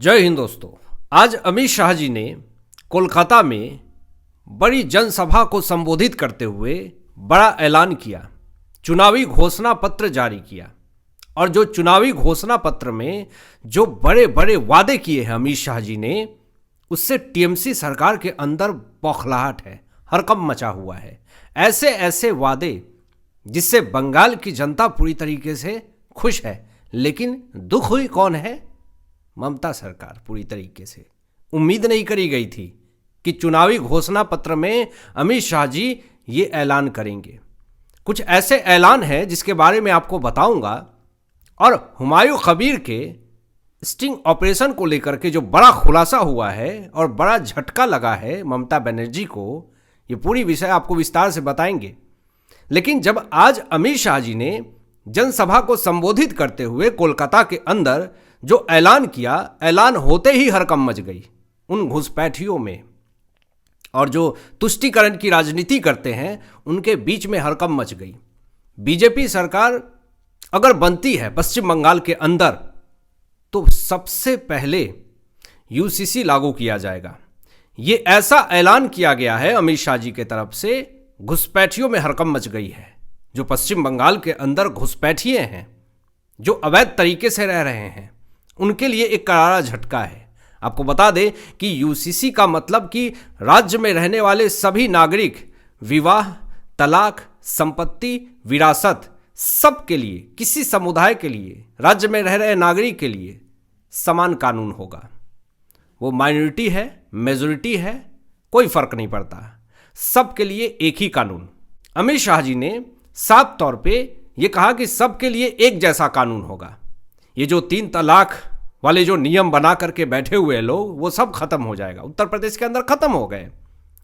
जय हिंद दोस्तों। आज अमित शाह जी ने कोलकाता में बड़ी जनसभा को संबोधित करते हुए बड़ा ऐलान किया, चुनावी घोषणा पत्र जारी किया। और जो चुनावी घोषणा पत्र में जो बड़े बड़े वादे किए हैं अमित शाह जी ने, उससे टीएमसी सरकार के अंदर बौखलाहट है, हड़कंप मचा हुआ है। ऐसे ऐसे वादे जिससे बंगाल की जनता पूरी तरीके से खुश है, लेकिन दुख हुई कौन है? ममता सरकार। पूरी तरीके से उम्मीद नहीं करी गई थी कि चुनावी घोषणा पत्र में अमित शाह जी ये ऐलान करेंगे। कुछ ऐसे ऐलान हैं जिसके बारे में आपको बताऊंगा। और हुमायूं कबीर के स्टिंग ऑपरेशन को लेकर के जो बड़ा खुलासा हुआ है और बड़ा झटका लगा है ममता बनर्जी को, ये पूरी विषय आपको विस्तार से बताएंगे। लेकिन जब आज अमित शाह जी ने जनसभा को संबोधित करते हुए कोलकाता के अंदर जो ऐलान किया, ऐलान होते ही हड़कंप मच गई उन घुसपैठियों में, और जो तुष्टीकरण की राजनीति करते हैं उनके बीच में हड़कंप मच गई। बीजेपी सरकार अगर बनती है पश्चिम बंगाल के अंदर तो सबसे पहले यूसीसी लागू किया जाएगा। ये ऐसा ऐलान किया गया है अमित शाह जी के तरफ से। घुसपैठियों में हड़कंप मच गई है। जो पश्चिम बंगाल के अंदर घुसपैठिए हैं, जो अवैध तरीके से रह रहे हैं, उनके लिए एक करारा झटका है। आपको बता दें कि यूसीसी का मतलब कि राज्य में रहने वाले सभी नागरिक विवाह, तलाक, संपत्ति, विरासत, सब के लिए, किसी समुदाय के लिए, राज्य में रह रहे नागरिक के लिए समान कानून होगा। वो माइनॉरिटी है, मेजॉरिटी है, कोई फर्क नहीं पड़ता, सबके लिए एक ही कानून। अमित शाह जी ने साफ तौर पे ये कहा कि सबके लिए एक जैसा कानून होगा। ये जो 3 तलाक वाले जो नियम बना करके बैठे हुए लोग, वो सब खत्म हो जाएगा। उत्तर प्रदेश के अंदर खत्म हो गए।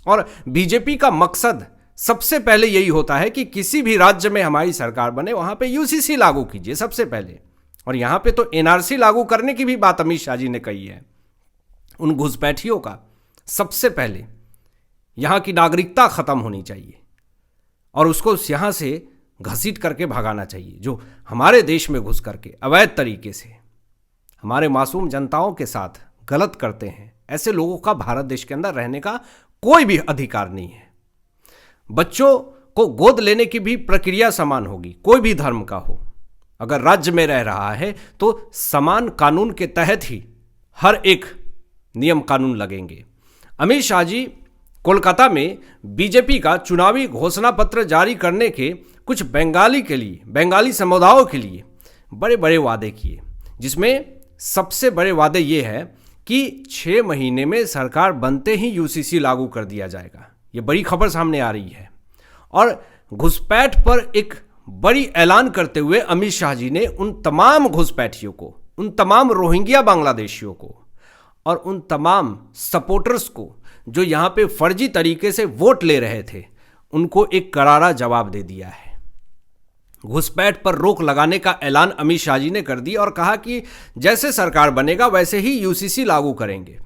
और बीजेपी का मकसद सबसे पहले यही होता है कि किसी भी राज्य में हमारी सरकार बने, वहां पे यूसीसी लागू कीजिए सबसे पहले। और यहां पे तो एनआरसी लागू करने की भी बात अमित शाह जी ने कही है। उन घुसपैठियों का सबसे पहले यहां की नागरिकता खत्म होनी चाहिए और उसको यहां से घसीट करके भगाना चाहिए। जो हमारे देश में घुस करके अवैध तरीके से हमारे मासूम जनताओं के साथ गलत करते हैं, ऐसे लोगों का भारत देश के अंदर रहने का कोई भी अधिकार नहीं है। बच्चों को गोद लेने की भी प्रक्रिया समान होगी, कोई भी धर्म का हो। अगर राज्य में रह रहा है तो समान कानून के तहत ही हर एक नियम कानून लगेंगे। अमित शाह जी कोलकाता में बीजेपी का चुनावी घोषणा पत्र जारी करने के कुछ बंगाली समुदायों के लिए बड़े बड़े वादे किए, जिसमें सबसे बड़े वादे ये है कि 6 महीने में सरकार बनते ही यूसीसी लागू कर दिया जाएगा। ये बड़ी खबर सामने आ रही है। और घुसपैठ पर एक बड़ी ऐलान करते हुए अमित शाह जी ने उन तमाम घुसपैठियों को, उन तमाम रोहिंग्या बांग्लादेशियों को और उन तमाम सपोर्टर्स को जो यहाँ पे फर्जी तरीके से वोट ले रहे थे, उनको एक करारा जवाब दे दिया है। घुसपैठ पर रोक लगाने का ऐलान अमित शाह जी ने कर दी और कहा कि जैसे सरकार बनेगा वैसे ही यूसीसी लागू करेंगे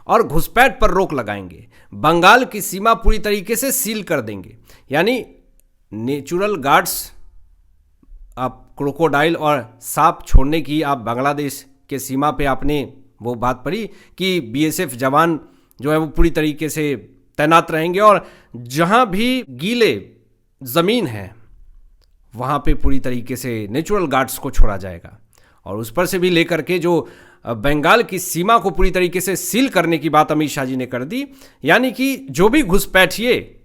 और घुसपैठ पर रोक लगाएंगे। बंगाल की सीमा पूरी तरीके से सील कर देंगे, यानी नेचुरल गार्ड्स, आप क्रोकोडाइल और सांप छोड़ने की आप बांग्लादेश के सीमा पे आपने वो बात पढ़ी कि बीएसएफ जवान जो है वो पूरी तरीके से तैनात रहेंगे और जहां भी गीले ज़मीन है वहाँ पे पूरी तरीके से नेचुरल गार्ड्स को छोड़ा जाएगा। और उस पर से भी लेकर के जो बंगाल की सीमा को पूरी तरीके से सील करने की बात अमित शाह जी ने कर दी। यानी कि जो भी घुसपैठिए,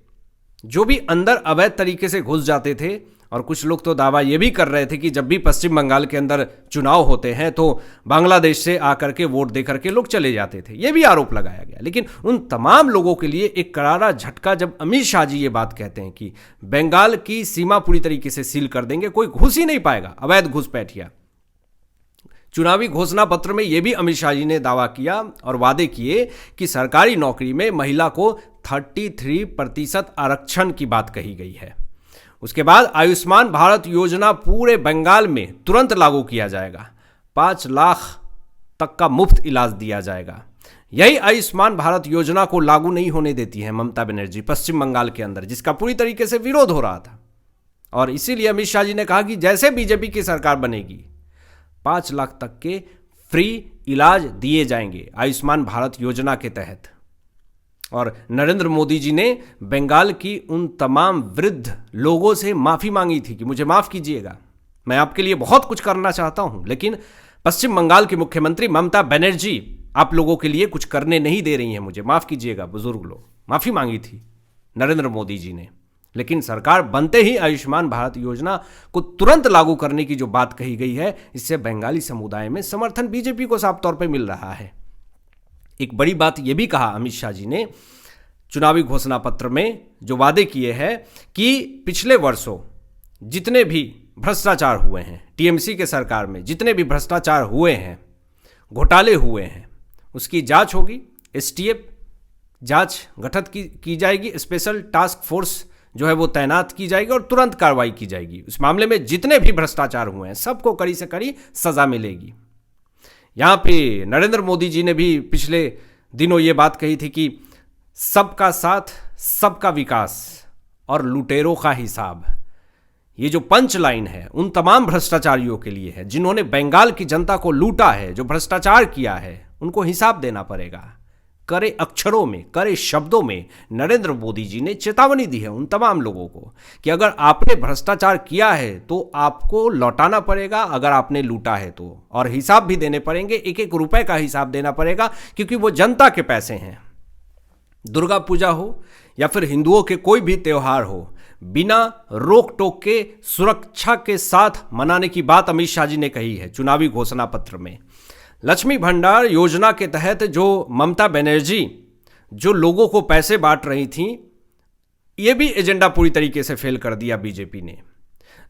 जो भी अंदर अवैध तरीके से घुस जाते थे, और कुछ लोग तो दावा ये भी कर रहे थे कि जब भी पश्चिम बंगाल के अंदर चुनाव होते हैं तो बांग्लादेश से आकर के वोट दे करके लोग चले जाते थे, ये भी आरोप लगाया गया। लेकिन उन तमाम लोगों के लिए एक करारा झटका जब अमित शाह जी ये बात कहते हैं कि बंगाल की सीमा पूरी तरीके से सील कर देंगे, कोई घुस ही नहीं पाएगा, अवैध घुसपैठिया। चुनावी घोषणा पत्र में यह भी अमित शाह जी ने दावा किया और वादे किए कि सरकारी नौकरी में महिला को 33% आरक्षण की बात कही गई है। उसके बाद आयुष्मान भारत योजना पूरे बंगाल में तुरंत लागू किया जाएगा। 5 लाख तक का मुफ्त इलाज दिया जाएगा। यही आयुष्मान भारत योजना को लागू नहीं होने देती है ममता बनर्जी पश्चिम बंगाल के अंदर, जिसका पूरी तरीके से विरोध हो रहा था। और इसीलिए अमित शाह जी ने कहा कि जैसे बीजेपी की सरकार बनेगी 5 लाख तक के फ्री इलाज दिए जाएंगे आयुष्मान भारत योजना के तहत। और नरेंद्र मोदी जी ने बंगाल की उन तमाम वृद्ध लोगों से माफ़ी मांगी थी कि मुझे माफ़ कीजिएगा, मैं आपके लिए बहुत कुछ करना चाहता हूं, लेकिन पश्चिम बंगाल की मुख्यमंत्री ममता बनर्जी आप लोगों के लिए कुछ करने नहीं दे रही हैं, मुझे माफ़ कीजिएगा। बुजुर्ग लोग माफ़ी मांगी थी नरेंद्र मोदी जी ने, लेकिन सरकार बनते ही आयुष्मान भारत योजना को तुरंत लागू करने की जो बात कही गई है, इससे बंगाली समुदाय में समर्थन बीजेपी को साफ तौर पर मिल रहा है। एक बड़ी बात यह भी कहा अमित शाह जी ने चुनावी घोषणा पत्र में, जो वादे किए हैं कि पिछले वर्षों जितने भी भ्रष्टाचार हुए हैं, टीएमसी के सरकार में जितने भी भ्रष्टाचार हुए हैं, घोटाले हुए हैं, उसकी जांच होगी। एसटीएफ जांच गठित की जाएगी, स्पेशल टास्क फोर्स जो है वो तैनात की जाएगी और तुरंत कार्रवाई की जाएगी। उस मामले में जितने भी भ्रष्टाचार हुए हैं सबको कड़ी से कड़ी सजा मिलेगी। यहाँ पे नरेंद्र मोदी जी ने भी पिछले दिनों ये बात कही थी कि सबका साथ सबका विकास और लुटेरों का हिसाब। ये जो पंच लाइन है उन तमाम भ्रष्टाचारियों के लिए है जिन्होंने बंगाल की जनता को लूटा है, जो भ्रष्टाचार किया है, उनको हिसाब देना पड़ेगा। कड़े अक्षरों में, कड़े शब्दों में नरेंद्र मोदी जी ने चेतावनी दी है उन तमाम लोगों को कि अगर आपने भ्रष्टाचार किया है तो आपको लौटाना पड़ेगा, अगर आपने लूटा है तो, और हिसाब भी देने पड़ेंगे, एक एक रुपए का हिसाब देना पड़ेगा, क्योंकि वो जनता के पैसे हैं। दुर्गा पूजा हो या फिर हिंदुओं के कोई भी त्यौहार हो, बिना रोक टोक के सुरक्षा के साथ मनाने की बात अमित शाह जी ने कही है चुनावी घोषणा पत्र में। लक्ष्मी भंडार योजना के तहत जो ममता बनर्जी जो लोगों को पैसे बांट रही थीं, ये भी एजेंडा पूरी तरीके से फेल कर दिया बीजेपी ने।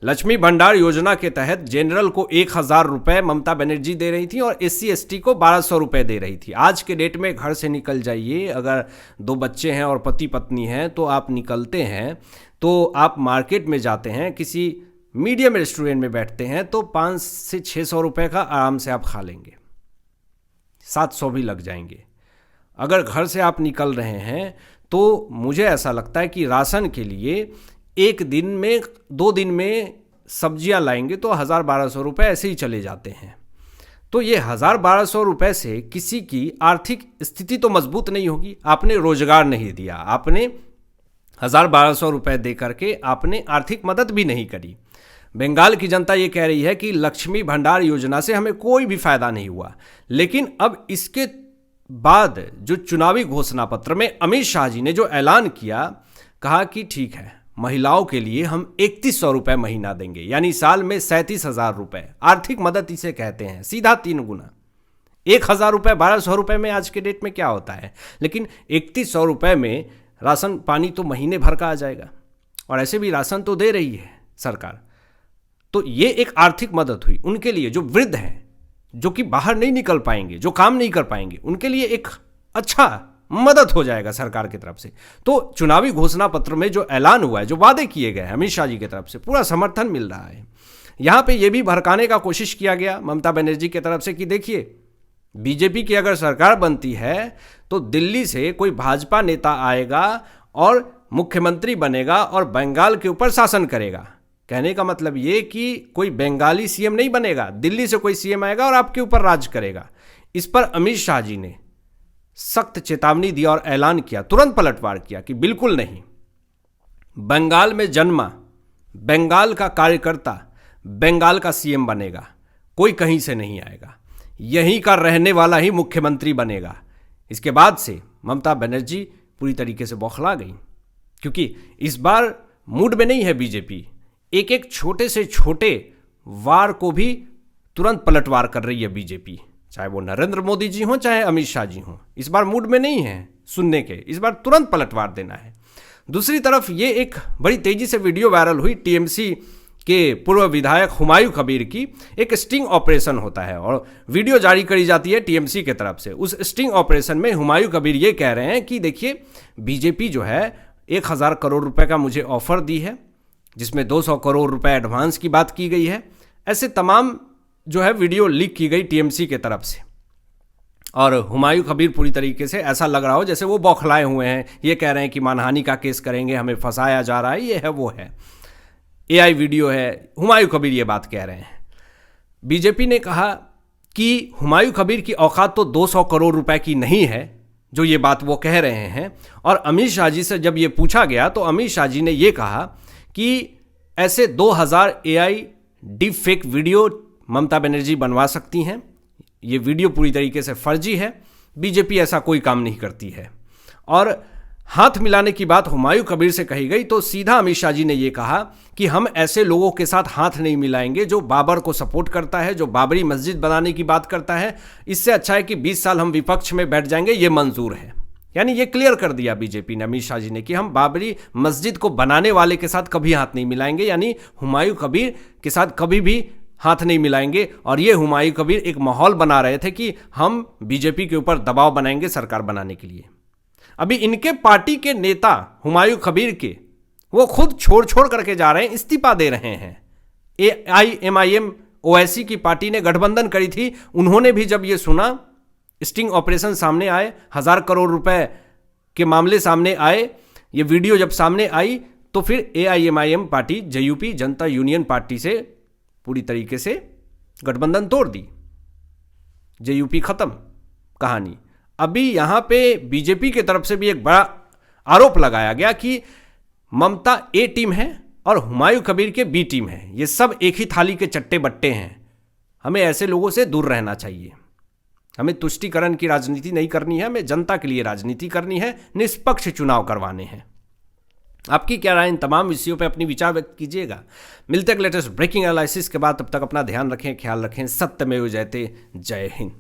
लक्ष्मी भंडार योजना के तहत जनरल को 1000 रुपये ममता बनर्जी दे रही थी और SC ST को 1200 रुपये दे रही थी। आज के डेट में घर से निकल जाइए, अगर 2 बच्चे हैं और पति पत्नी हैं तो आप निकलते हैं, तो आप मार्केट में जाते हैं, किसी मीडियम रेस्टोरेंट में बैठते हैं तो 500 से 600 रुपये का आराम से आप खा लेंगे, 700 भी लग जाएंगे। अगर घर से आप निकल रहे हैं तो मुझे ऐसा लगता है कि राशन के लिए एक दिन में 2 दिन में सब्जियां लाएंगे तो 1000-1200 रुपये ऐसे ही चले जाते हैं। तो ये 1000-1200 रुपये से किसी की आर्थिक स्थिति तो मजबूत नहीं होगी। आपने रोजगार नहीं दिया, आपने 1000-1200 रुपये दे करके आपने आर्थिक मदद भी नहीं करी। बंगाल की जनता ये कह रही है कि लक्ष्मी भंडार योजना से हमें कोई भी फायदा नहीं हुआ, लेकिन अब इसके बाद जो चुनावी घोषणा पत्र में अमित शाह जी ने जो ऐलान किया, कहा कि ठीक है, महिलाओं के लिए हम 3100 रुपये महीना देंगे, यानी साल में 37,000 रुपये। आर्थिक मदद इसे कहते हैं, सीधा 3 गुना। 1000 रुपये 1200 रुपये में आज के डेट में क्या होता है, लेकिन 3100 रुपये में राशन पानी तो महीने भर का आ जाएगा, और ऐसे भी राशन तो दे रही है सरकार। तो ये एक आर्थिक मदद हुई उनके लिए जो वृद्ध हैं, जो कि बाहर नहीं निकल पाएंगे, जो काम नहीं कर पाएंगे, उनके लिए एक अच्छा मदद हो जाएगा सरकार की तरफ से। तो चुनावी घोषणा पत्र में जो ऐलान हुआ है, जो वादे किए गए हैं अमित शाह जी की तरफ से, पूरा समर्थन मिल रहा है। यहाँ पे ये भी भड़काने का कोशिश किया गया ममता बनर्जी की तरफ से कि देखिए, बीजेपी की अगर सरकार बनती है तो दिल्ली से कोई भाजपा नेता आएगा और मुख्यमंत्री बनेगा और बंगाल के ऊपर शासन करेगा। कहने का मतलब ये कि कोई बंगाली सीएम नहीं बनेगा, दिल्ली से कोई सीएम आएगा और आपके ऊपर राज करेगा। इस पर अमित शाह जी ने सख्त चेतावनी दी और ऐलान किया, तुरंत पलटवार किया कि बिल्कुल नहीं, बंगाल में जन्मा, बंगाल का कार्यकर्ता बंगाल का सीएम बनेगा, कोई कहीं से नहीं आएगा, यहीं का रहने वाला ही मुख्यमंत्री बनेगा। इसके बाद से ममता बनर्जी पूरी तरीके से बौखला गई, क्योंकि इस बार मूड में नहीं है बीजेपी। एक एक छोटे से छोटे वार को भी तुरंत पलटवार कर रही है बीजेपी, चाहे वो नरेंद्र मोदी जी हों चाहे अमित शाह जी हों। इस बार मूड में नहीं है सुनने के, इस बार तुरंत पलटवार देना है। दूसरी तरफ ये एक बड़ी तेजी से वीडियो वायरल हुई, टीएमसी के पूर्व विधायक हुमायूं कबीर की। एक स्टिंग ऑपरेशन होता है और वीडियो जारी करी जाती है टीएमसी के तरफ से। उस स्टिंग ऑपरेशन में हुमायूं कबीर ये कह रहे हैं कि देखिए, बीजेपी जो है 1000 करोड़ रुपए का मुझे ऑफर दी है, जिसमें 200 करोड़ रुपए एडवांस की बात की गई है। ऐसे तमाम जो है वीडियो लीक की गई टीएमसी के तरफ से, और हुमायूं कबीर पूरी तरीके से ऐसा लग रहा हो जैसे वो बौखलाए हुए हैं। ये कह रहे हैं कि मानहानि का केस करेंगे, हमें फंसाया जा रहा है, ये है वो है, एआई वीडियो है। हुमायूं कबीर ये बात कह रहे हैं। बीजेपी ने कहा कि हुमायूं कबीर की औकात तो 200 करोड़ रुपए की नहीं है, जो ये बात वो कह रहे हैं। और अमित शाह जी से जब ये पूछा गया तो अमित शाह जी ने ये कहा कि ऐसे 2000 AI deep fake video Mamata Banerjee बनवा सकती हैं, ये वीडियो पूरी तरीके से फर्जी है, बीजेपी ऐसा कोई काम नहीं करती है। और हाथ मिलाने की बात हुमायूं कबीर से कही गई तो सीधा अमित शाह जी ने यह कहा कि हम ऐसे लोगों के साथ हाथ नहीं मिलाएंगे जो बाबर को सपोर्ट करता है, जो बाबरी मस्जिद बनाने की बात करता है। इससे अच्छा है कि 20 साल हम विपक्ष में बैठ जाएंगे, ये मंजूर है। यानी ये क्लियर कर दिया बीजेपी ने, अमित शाह जी ने, कि हम बाबरी मस्जिद को बनाने वाले के साथ कभी हाथ नहीं मिलाएंगे, यानी हुमायूं कबीर के साथ कभी भी हाथ नहीं मिलाएंगे। और ये हुमायूं कबीर एक माहौल बना रहे थे कि हम बीजेपी के ऊपर दबाव बनाएंगे सरकार बनाने के लिए। अभी इनके पार्टी के नेता हुमायूं कबीर के वो खुद छोड़ करके जा रहे हैं, इस्तीफा दे रहे हैं। AIMIM OIC की पार्टी ने गठबंधन करी थी, उन्होंने भी जब ये सुना, स्टिंग ऑपरेशन सामने आए, 1000 करोड़ रुपए के मामले सामने आए, ये वीडियो जब सामने आई, तो फिर AIMIM पार्टी JUP जनता यूनियन पार्टी से पूरी तरीके से गठबंधन तोड़ दी, JUP खत्म कहानी। अभी यहां पे बीजेपी की तरफ से भी एक बड़ा आरोप लगाया गया कि ममता A टीम है और हुमायूं कबीर के B टीम है, ये सब एक ही थाली के चट्टे बट्टे हैं। हमें ऐसे लोगों से दूर रहना चाहिए। हमें तुष्टीकरण की राजनीति नहीं करनी है, हमें जनता के लिए राजनीति करनी है, निष्पक्ष चुनाव करवाने हैं। आपकी क्या राय इन तमाम विषयों पे अपनी विचार व्यक्त कीजिएगा। मिलते हैं लेटेस्ट ब्रेकिंग एनालिसिस के बाद, तब तक अपना ध्यान रखें, ख्याल रखें। सत्यमेव जयते। जय हिंद।